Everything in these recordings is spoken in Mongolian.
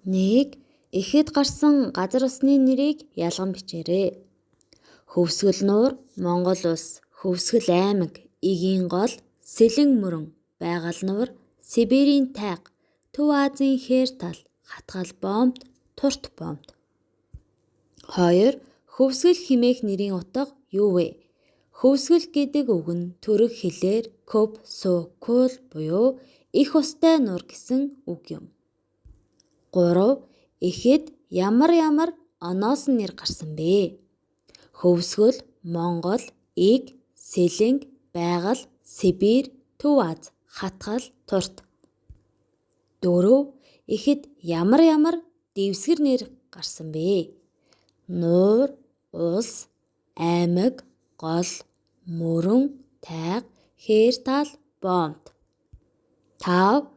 1. Ихэд гарсан газар усны нэрийг ялган бичээрэй. Хөвсгөл нуур, Монгол улс, Хөвсгөл аймаг, Эгийн гол, Сэлэн мөрөн, Байгаль нуур, Сибирийн тайга, Төв Азийн хээр тал, Хатгал бомб, Турт бомб. 2. Хөвсгөл хэмээх нэрийн утга юу вэ? Хөвсгөл гэдэг үг нь түрэг хэлээр көв, суу, кул буюу их устай нуур гэсэн үг юм. 3. Ихэд ямар оноос нэр гарсан бэ? Хөвсгөл, Монгол, Эг, Сэлэнг, Байгаль, Сибирь, Төв Аз, Хатгал, Турт. 4. Ихэд ямар дэвсгэр нэр гарсан бэ? Нуур, улс, аймаг, гол, мөрөн, тайга, хээр тал, бомб. 5.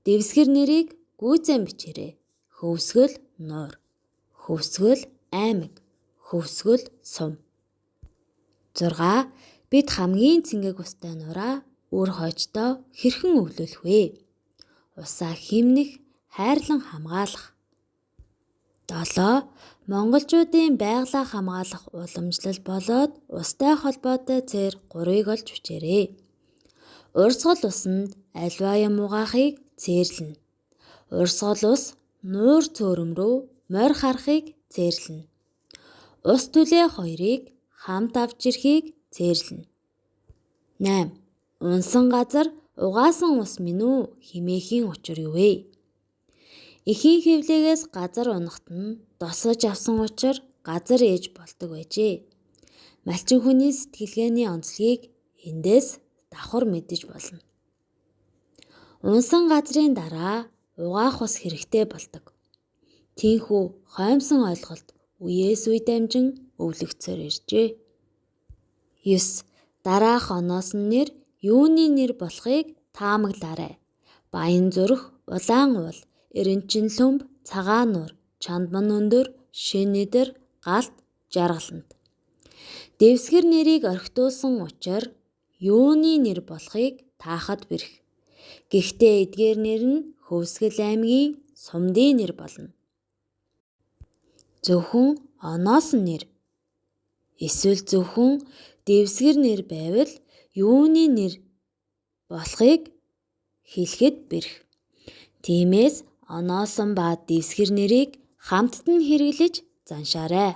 Дэвсгэр нэрийг гүйцэн бичээрэй. Хөвсгөл нуур, Хөвсгөл аймаг, Хөвсгөл сум. 6. Бид хамгийн цэнгэг устай нураа үр хойчдоо хэрхэн өглөөлөх вэ? Усаа хэмнэх, хайрлан хамгаалах. 7. Монголчуудын байгалаа хамгаалах уламжлал болоод устай холбоотой цээр 3-ыг олж бичээрэй. Урсгал усанд аливаа юм угаахыг цээрлэнэ. Урсгал ус нуур цөөрөм рүү морь харахыг цээрлэнэ. Ус түлээ 2-ыг хамт авч ирэхийг цээрлэнэ. 8. Унсан газар угаасан ус минь үү хэмээхийн учир юу вэ? Эхийн хэвлэгээс газар унахт нь досгож авсан учир газар ээж болдог байжээ. Малчин хүний сэтгэлгээний онцлогийг эндээс давхар мэдэж болно. Унсан газрын дараа угаах ус хэрэгтэй болдог. Тийхүү хоомсон ойлголт үеэс үе дамжин өвлөгцөөр иржээ. 9. Дараах оноос нэр юуны нэр болохыг таамаглаарай. Баян зүрх, улаан уул, Эренчин лөмб, Цагаан нуур, Чандман өндөр, Шин идэр, Галт, Жаргалант. Дэвсгэр нэрийг орхитуулсан учир юуны нэр болохыг таахад бэрх. Гэхдээ эдгээр нэр нь Хөвсгөл аймгийн сумдын нэр болно. Зөвхөн оноос нэр эсвэл зөвхөн дэвсгэр нэр байвал юуны нэр болохыг хэлэхэд бэрх. Тиймээс оноосон ба дэвсгэр нэрийг хамтд нь хэрэглэж заншаарай.